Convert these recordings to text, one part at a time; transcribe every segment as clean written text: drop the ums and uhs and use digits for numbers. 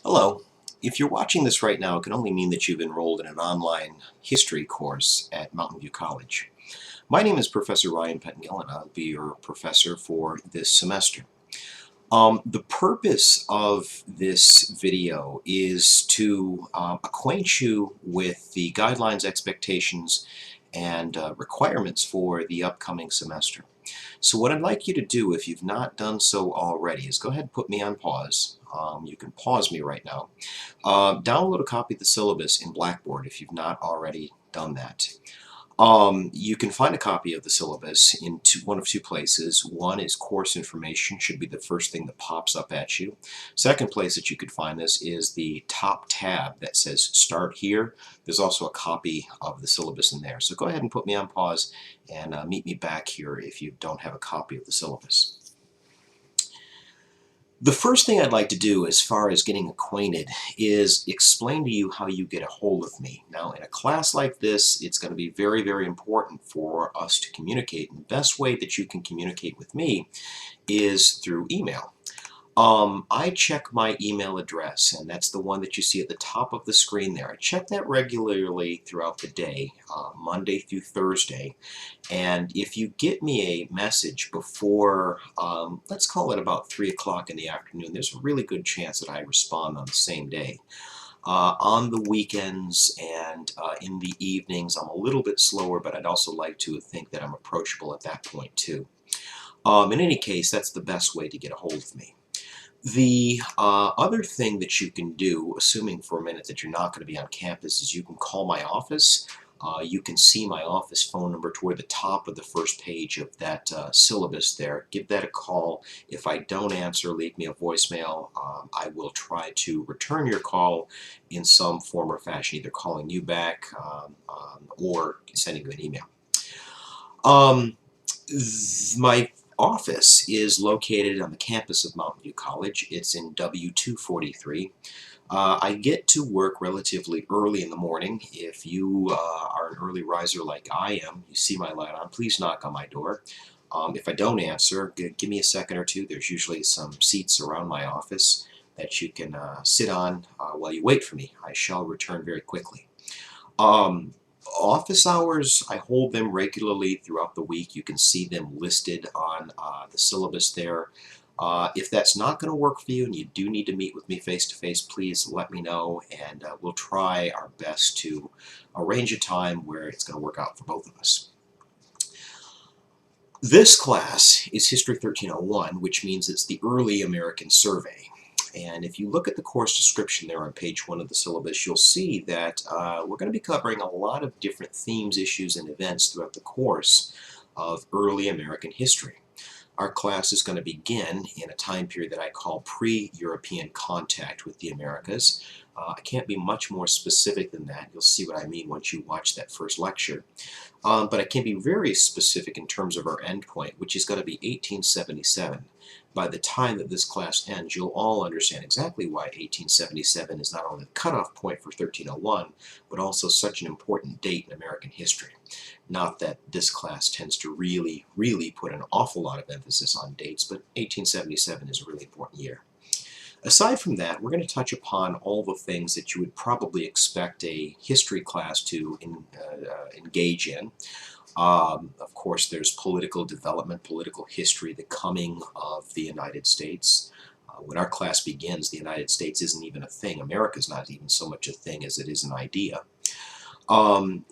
Hello. If you're watching this right now, it can only mean that you've enrolled in an online history course at Mountain View College. My name is Professor Ryan Pettengill, and I'll be your professor for this semester. The purpose of this video is to acquaint you with the guidelines, expectations, and requirements for the upcoming semester. So what I'd like you to do, if you've not done so already, is go ahead and put me on pause. You can pause me right now. Download a copy of the syllabus in Blackboard if you've not already done that. You can find a copy of the syllabus in one of two places. One is course information, should be the first thing that pops up at you. Second place that you could find this is the top tab that says Start Here. There's also a copy of the syllabus in there. So go ahead and put me on pause and meet me back here if you don't have a copy of the syllabus. The first thing I'd like to do as far as getting acquainted is explain to you how you get a hold of me. Now, in a class like this, it's going to be very, very important for us to communicate. And the best way that you can communicate with me is through email. I check my email address, and that's the one that you see at the top of the screen there. I check that regularly throughout the day, Monday through Thursday. And if you get me a message before, let's call it about 3 o'clock in the afternoon, there's a really good chance that I respond on the same day. On the weekends and in the evenings, I'm a little bit slower, but I'd also like to think that I'm approachable at that point too. In any case, that's the best way to get a hold of me. The other thing that you can do, assuming for a minute that you're not going to be on campus, is you can call my office. You can see my office phone number toward the top of the first page of that syllabus there. Give that a call. If I don't answer, leave me a voicemail. I will try to return your call in some form or fashion, either calling you back or sending you an email. My office is located on the campus of Mountain View College. It's in W243. I get to work relatively early in the morning. If you are an early riser like I am, you see my light on, please knock on my door. If I don't answer, give me a second or two. There's usually some seats around my office that you can sit on while you wait for me. I shall return very quickly. Um, Office hours, I hold them regularly throughout the week. You can see them listed on the syllabus there. If that's not going to work for you and you do need to meet with me face-to-face, please let me know, and we'll try our best to arrange a time where it's going to work out for both of us. This class is History 1301, which means it's the Early American Survey. And if you look at the course description there on page 1 of the syllabus, you'll see that we're going to be covering a lot of different themes, issues, and events throughout the course of early American history. Our class is going to begin in a time period that I call pre-European contact with the Americas. I can't be much more specific than that. You'll see what I mean once you watch that first lecture. But I can be very specific in terms of our endpoint, which is going to be 1877. By the time that this class ends, you'll all understand exactly why 1877 is not only the cutoff point for 1301, but also such an important date in American history. Not that this class tends to really put an awful lot of emphasis on dates, but 1877 is a really important year. Aside from that, we're going to touch upon all the things that you would probably expect a history class to engage in. Of course, there's political development, political history, the coming of the United States. When our class begins, the United States isn't even a thing. America's not even so much a thing as it is an idea.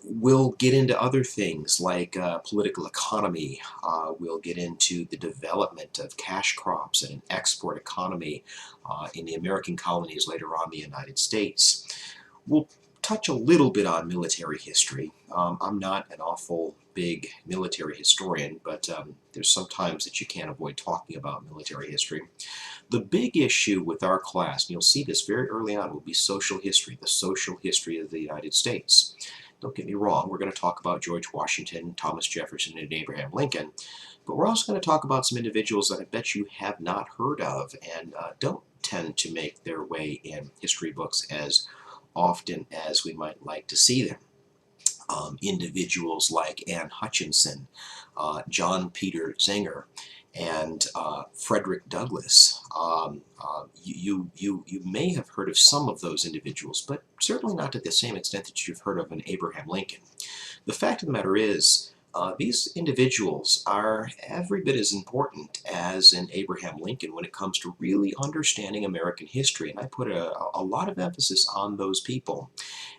We'll get into other things like political economy. We'll get into the development of cash crops and an export economy in the American colonies, later on the United States. We'll touch a little bit on military history. I'm not an awful big military historian, but there's some times that you can't avoid talking about military history. The big issue with our class, and you'll see this very early on, will be social history, the social history of the United States. Don't get me wrong, we're going to talk about George Washington, Thomas Jefferson, and Abraham Lincoln, but we're also going to talk about some individuals that I bet you have not heard of and don't tend to make their way in history books as often as we might like to see them. Individuals like Anne Hutchinson, John Peter Zenger, and Frederick Douglass. You may have heard of some of those individuals, but certainly not to the same extent that you've heard of an Abraham Lincoln. The fact of the matter is, these individuals are every bit as important as an Abraham Lincoln when it comes to really understanding American history, and I put a lot of emphasis on those people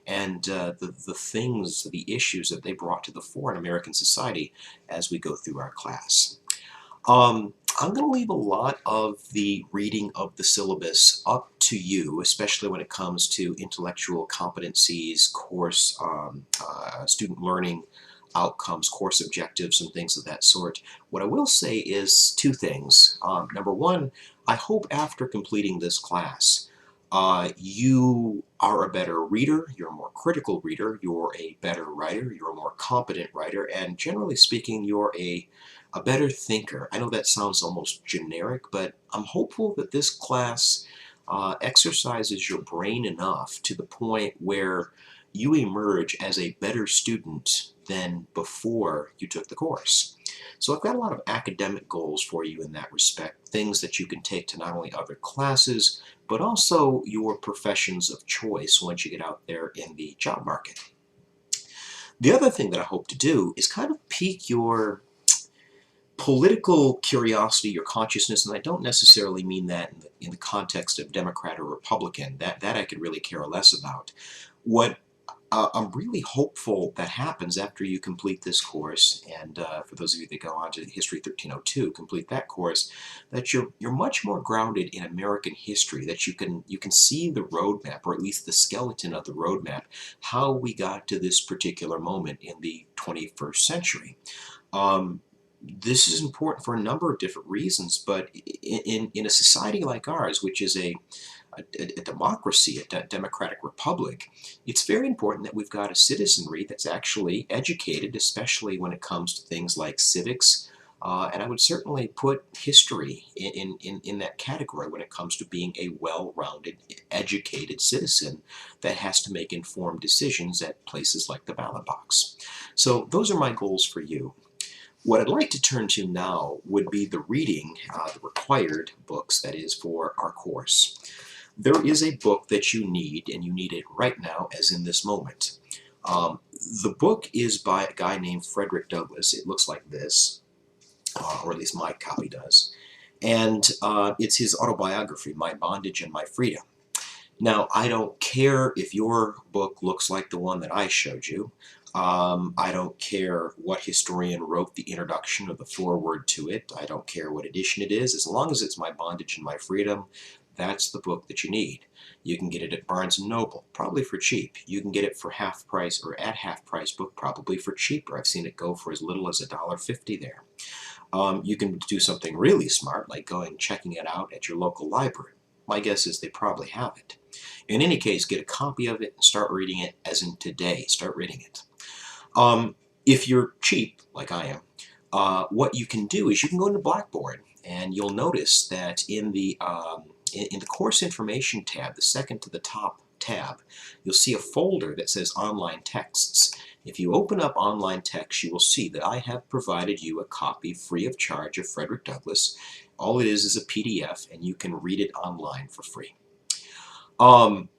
and the things, the issues that they brought to the fore in American society as we go through our class. I'm going to leave a lot of the reading of the syllabus up to you, especially when it comes to intellectual competencies, course, student learning outcomes, course objectives, and things of that sort. What I will say is two things. Number one, I hope after completing this class, you are a better reader, you're a more critical reader, you're a better writer, you're a more competent writer, and generally speaking, you're a better thinker. I know that sounds almost generic, but I'm hopeful that this class exercises your brain enough to the point where you emerge as a better student than before you took the course. So I've got a lot of academic goals for you in that respect, things that you can take to not only other classes, but also your professions of choice once you get out there in the job market. The other thing that I hope to do is kind of pique your political curiosity, your consciousness, and I don't necessarily mean that in the context of Democrat or Republican. That I could really care less about. What I'm really hopeful that happens after you complete this course, and for those of you that go on to History 1302, complete that course, that you're much more grounded in American history, that you can see the roadmap, or at least the skeleton of the roadmap, how we got to this particular moment in the 21st century. This is important for a number of different reasons, but in a society like ours, which is a democracy, a democratic republic, it's very important that we've got a citizenry that's actually educated, especially when it comes to things like civics, and I would certainly put history in that category when it comes to being a well-rounded, educated citizen that has to make informed decisions at places like the ballot box. So those are my goals for you. What I'd like to turn to now would be the reading, the required books, that is, for our course. There is a book that you need, and you need it right now, as in this moment. The book is by a guy named Frederick Douglass. It looks like this, or at least my copy does. And it's his autobiography, My Bondage and My Freedom. Now, I don't care if your book looks like the one that I showed you. I don't care what historian wrote the introduction or the foreword to it. I don't care what edition it is. As long as it's My Bondage and My Freedom, that's the book that you need. You can get it at Barnes & Noble, probably for cheap. You can get it for half price or at half price book, probably for cheaper. I've seen it go for as little as $1.50 there. You can do something really smart, like going checking it out at your local library. My guess is they probably have it. In any case, get a copy of it and start reading it, as in today. Start reading it. If you're cheap, like I am, what you can do is you can go into Blackboard, and you'll notice that in the course information tab, the second to the top tab, you'll see a folder that says online texts. If you open up online text, you will see that I have provided you a copy free of charge of Frederick Douglass. All it is a PDF, and you can read it online for free. I'm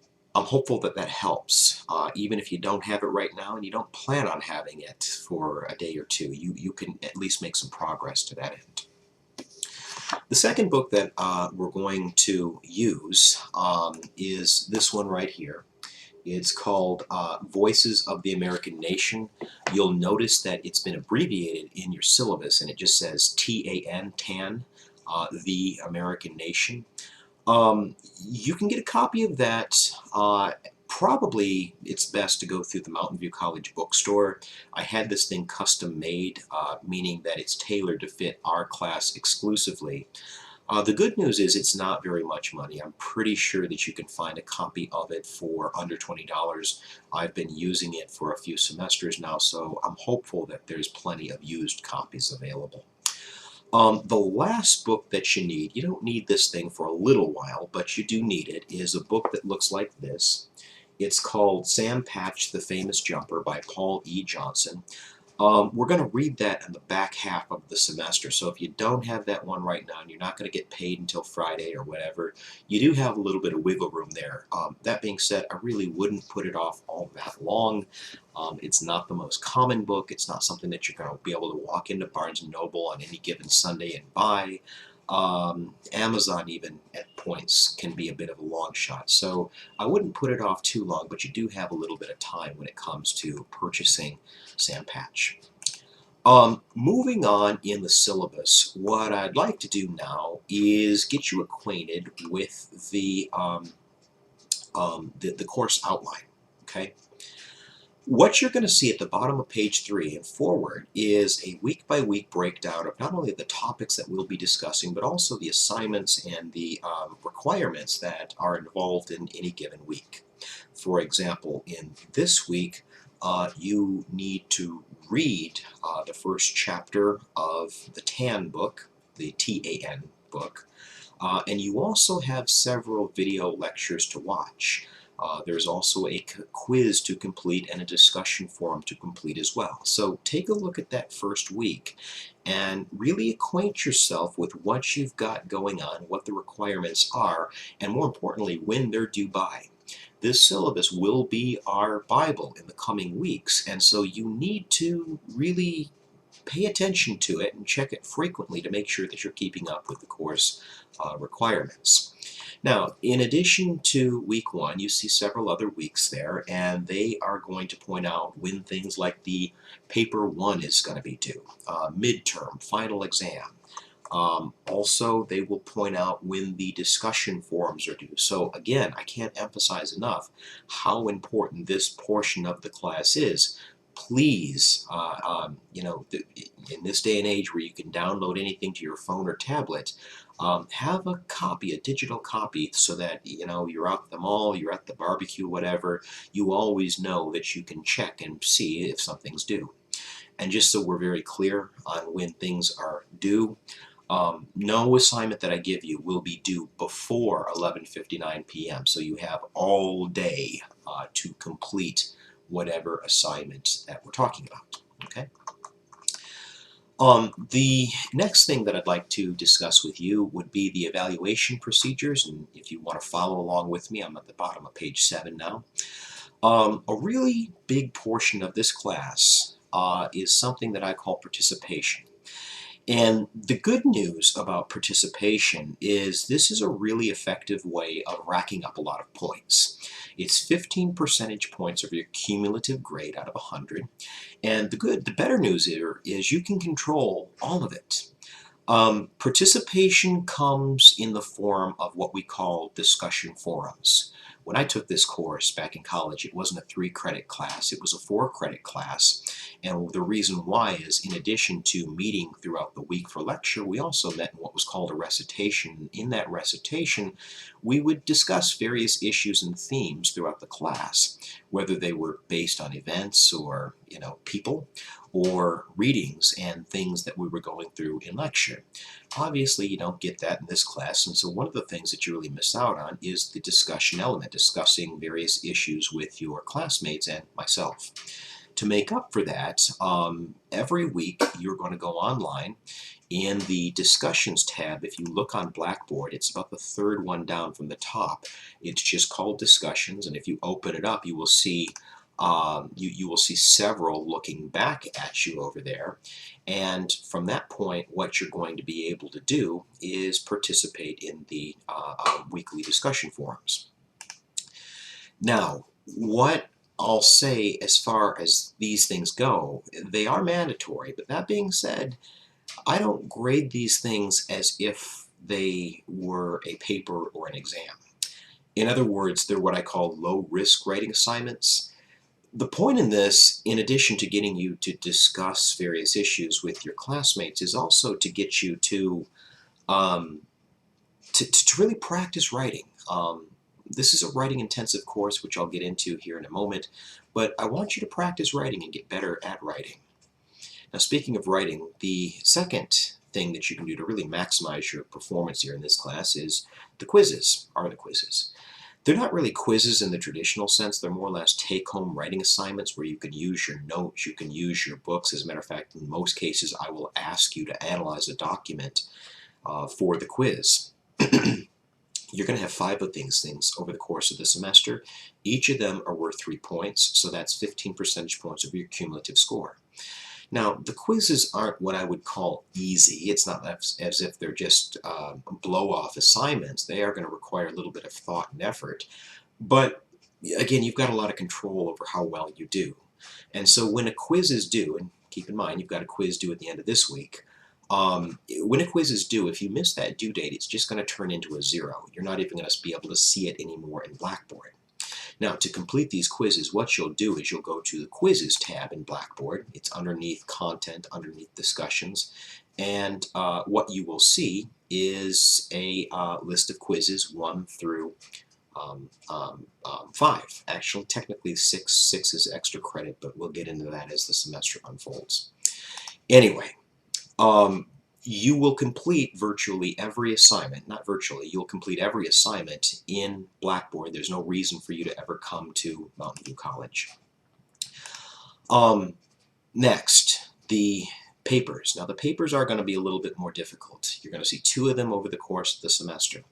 hopeful that that helps. Even if you don't have it right now and you don't plan on having it for a day or two, you can at least make some progress to that end. The second book that we're going to use is this one right here. It's called Voices of the American Nation. You'll notice that it's been abbreviated in your syllabus, and it just says TAN, The American Nation. You can get a copy of that. Probably it's best to go through the Mountain View College bookstore. I had this thing custom made, meaning that it's tailored to fit our class exclusively. The good news is it's not very much money. I'm pretty sure that you can find a copy of it for under $20. I've been using it for a few semesters now, so I'm hopeful that there's plenty of used copies available. The last book that you need, you don't need this thing for a little while, but you do need it, is a book that looks like this. It's called Sam Patch, the Famous Jumper by Paul E. Johnson. We're going to read that in the back half of the semester. So if you don't have that one right now and you're not going to get paid until Friday or whatever, you do have a little bit of wiggle room there. That being said, I really wouldn't put it off all that long. It's not the most common book. It's not something that you're going to be able to walk into Barnes & Noble on any given Sunday and buy. Amazon even at points can be a bit of a long shot. So I wouldn't put it off too long, but you do have a little bit of time when it comes to purchasing Sam Patch. Moving on in the syllabus, what I'd like to do now is get you acquainted with the course outline. Okay. What you're going to see at the bottom of page 3 and forward is a week-by-week breakdown of not only the topics that we'll be discussing, but also the assignments and the requirements that are involved in any given week. For example, in this week, you need to read the first chapter of the TAN book, the TAN book, and you also have several video lectures to watch. There's also a quiz to complete and a discussion forum to complete as well. So take a look at that first week and really acquaint yourself with what you've got going on, what the requirements are, and more importantly, when they're due by. This syllabus will be our Bible in the coming weeks, and so you need to really pay attention to it and check it frequently to make sure that you're keeping up with the course requirements. Now, in addition to week 1, you see several other weeks there, and they are going to point out when things like the paper 1 is going to be due, midterm, final exam. Also, they will point out when the discussion forums are due. So again, I can't emphasize enough how important this portion of the class is. Please, in this day and age where you can download anything to your phone or tablet, have a copy, a digital copy, so that you're out at the mall, you're at the barbecue, whatever, you always know that you can check and see if something's due. And just so we're very clear on when things are due, no assignment that I give you will be due before 11:59 p.m. So you have all day to complete whatever assignment that we're talking about. Okay. The next thing that I'd like to discuss with you would be the evaluation procedures, and if you want to follow along with me, I'm at the bottom of page 7 now. A really big portion of this class is something that I call participation. And the good news about participation is this is a really effective way of racking up a lot of points. It's 15 percentage points of your cumulative grade out of 100. And the better news here is you can control all of it. Participation comes in the form of what we call discussion forums. When I took this course back in college, it wasn't a 3-credit class, it was a 4-credit class. And the reason why is, in addition to meeting throughout the week for lecture, we also met in what was called a recitation. In that recitation, we would discuss various issues and themes throughout the class, whether they were based on events or, people, or readings and things that we were going through in lecture. Obviously, you don't get that in this class, and so one of the things that you really miss out on is the discussion element, discussing various issues with your classmates and myself. To make up for that, every week you're going to go online. In the discussions tab, if you look on Blackboard, it's about the 3rd one down from the top. It's just called discussions, and if you open it up, you will see you will see several looking back at you over there. And from that point, what you're going to be able to do is participate in the weekly discussion forums. Now, what I'll say as far as these things go, they are mandatory, but that being said, I don't grade these things as if they were a paper or an exam. In other words, they're what I call low-risk writing assignments. The point in this, in addition to getting you to discuss various issues with your classmates, is also to get you to really practice writing. This is a writing-intensive course, which I'll get into here in a moment, but I want you to practice writing and get better at writing. Now, speaking of writing, the second thing that you can do to really maximize your performance here in this class is the quizzes. They're not really quizzes in the traditional sense. They're more or less take-home writing assignments where you can use your notes, you can use your books. As a matter of fact, in most cases, I will ask you to analyze a document for the quiz. You're going to have 5 of these things over the course of the semester. Each of them are worth 3 points, so that's 15 percentage points of your cumulative score. Now, the quizzes aren't what I would call easy. It's not as if they're just blow-off assignments. They are going to require a little bit of thought and effort. But again, you've got a lot of control over how well you do. And so when a quiz is due, and keep in mind you've got a quiz due at the end of this week, when a quiz is due, if you miss that due date, it's just going to turn into a 0. You're not even going to be able to see it anymore in Blackboard. Now, to complete these quizzes, what you'll do is you'll go to the Quizzes tab in Blackboard. It's underneath Content, underneath Discussions, and what you will see is a list of quizzes 1 through 5. Actually, technically 6 is extra credit, but we'll get into that as the semester unfolds. Anyway, you will complete virtually every assignment, not virtually, you'll complete every assignment in Blackboard. There's no reason for you to ever come to Mountain View College. Next, the papers. Now the papers are going to be a little bit more difficult. You're going to see 2 of them over the course of the semester.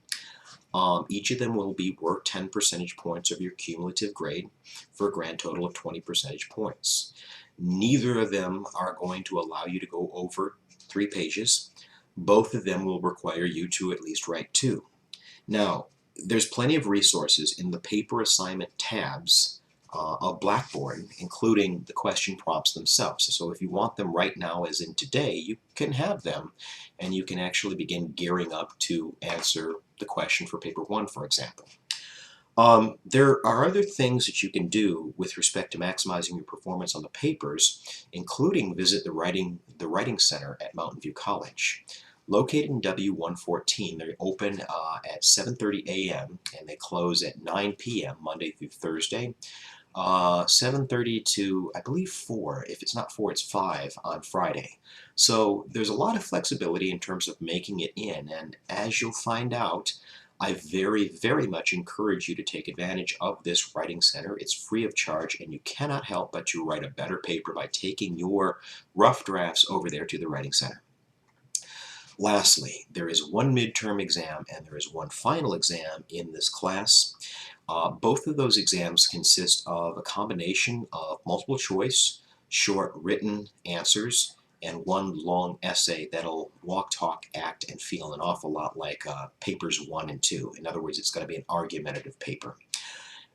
Each of them will be worth 10 percentage points of your cumulative grade for a grand total of 20 percentage points. Neither of them are going to allow you to go over 3 pages. Both of them will require you to at least write 2. Now, there's plenty of resources in the paper assignment tabs of Blackboard, including the question prompts themselves. So if you want them right now, as in today, you can have them, and you can actually begin gearing up to answer the question for paper 1, for example. There are other things that you can do with respect to maximizing your performance on the papers, including visit the Writing Center at Mountain View College. Located in W114, they open at 7:30 a.m. and they close at 9 p.m. Monday through Thursday. 7:30 to, I believe, 4. If it's not 4, it's 5 on Friday. So there's a lot of flexibility in terms of making it in, and as you'll find out, I very, very much encourage you to take advantage of this writing center. It's free of charge, and you cannot help but to write a better paper by taking your rough drafts over there to the writing center. Lastly, there is 1 midterm exam and there is 1 final exam in this class. Both of those exams consist of a combination of multiple choice, short written answers, and 1 long essay that'll walk, talk, act, and feel an awful lot like papers 1 and 2. In other words, it's going to be an argumentative paper.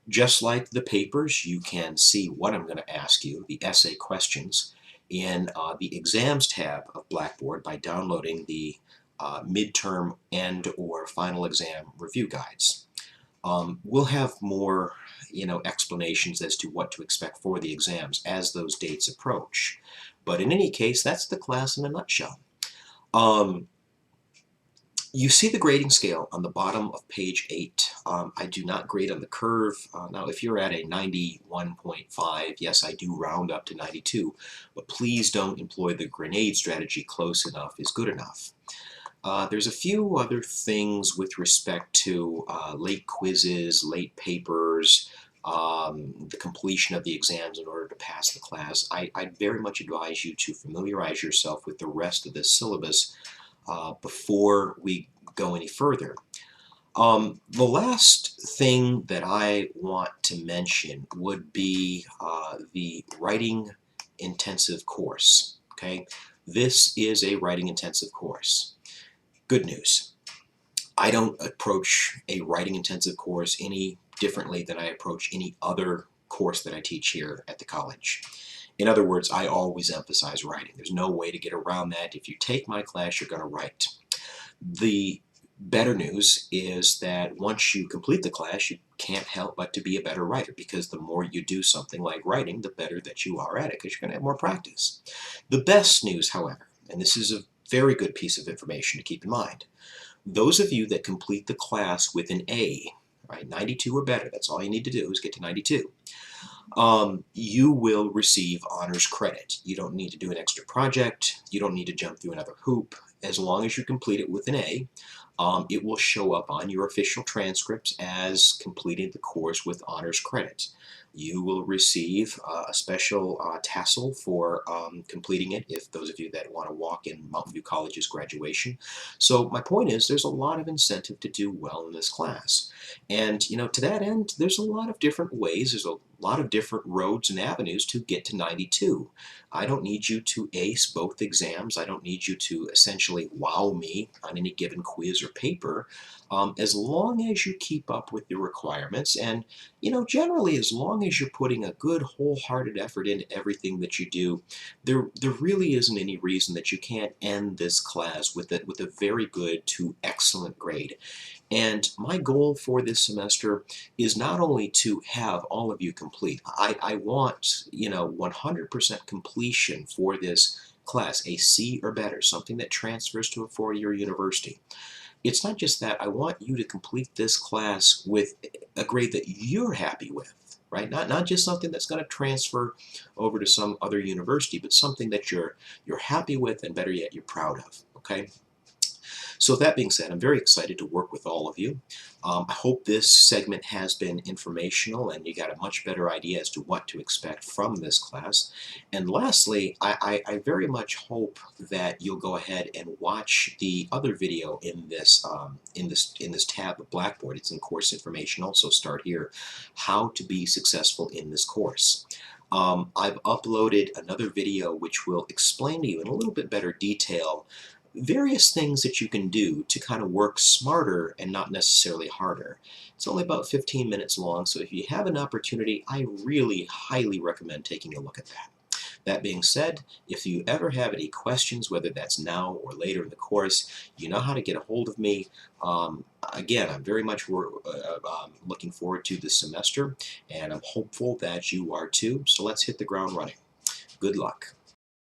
Just like the papers, you can see what I'm going to ask you, the essay questions, in the Exams tab of Blackboard by downloading the midterm and or final exam review guides. We'll have more explanations as to what to expect for the exams as those dates approach. But in any case, that's the class in a nutshell. You see the grading scale on the bottom of page 8. I do not grade on the curve. Now, if you're at a 91.5, yes, I do round up to 92, but please don't employ the grenade strategy. Close enough is good enough. There's a few other things with respect to late quizzes, late papers, the completion of the exams in order to pass the class. I very much advise you to familiarize yourself with the rest of this syllabus before we go any further. The last thing that I want to mention would be the writing intensive course. Okay, this is a writing intensive course. Good news. I don't approach a writing intensive course any differently than I approach any other course that I teach here at the college. In other words, I always emphasize writing. There's no way to get around that. If you take my class, you're going to write. The better news is that once you complete the class, you can't help but to be a better writer, because the more you do something like writing, the better that you are at it, because you're going to have more practice. The best news, however, and this is a very good piece of information to keep in mind, those of you that complete the class with an A, right, 92 or better, that's all you need to do is get to 92. You will receive honors credit. You don't need to do an extra project. You don't need to jump through another hoop. As long as you complete it with an A, It will show up on your official transcripts as completing the course with honors credit. You will receive a special tassel for completing it, if those of you that want to walk in Mountain View College's graduation. So my point is, there's a lot of incentive to do well in this class. And to that end, there's a lot of different ways, there's a lot of different roads and avenues to get to 92. I don't need you to ace both exams. I don't need you to essentially wow me on any given quiz or paper. As long as you keep up with your requirements, and generally as long as you're putting a good wholehearted effort into everything that you do, there really isn't any reason that you can't end this class with a very good to excellent grade. And my goal for this semester is not only to have all of you complete. I want 100% completion for this class, a C or better, something that transfers to a four-year university. It's not just that. I want you to complete this class with a grade that you're happy with, right? Not just something that's going to transfer over to some other university, but something that you're happy with, and better yet, you're proud of. Okay. So with that being said, I'm very excited to work with all of you. I hope this segment has been informational and you got a much better idea as to what to expect from this class. And lastly, I very much hope that you'll go ahead and watch the other video in this tab of Blackboard. It's in course informational, so start here. How to be successful in this course. I've uploaded another video which will explain to you in a little bit better detail various things that you can do to kind of work smarter and not necessarily harder. It's only about 15 minutes long, so if you have an opportunity, I really highly recommend taking a look at that. That being said, if you ever have any questions, whether that's now or later in the course, you know how to get a hold of me. Again, I'm very much looking forward to this semester, and I'm hopeful that you are too. So let's hit the ground running. Good luck.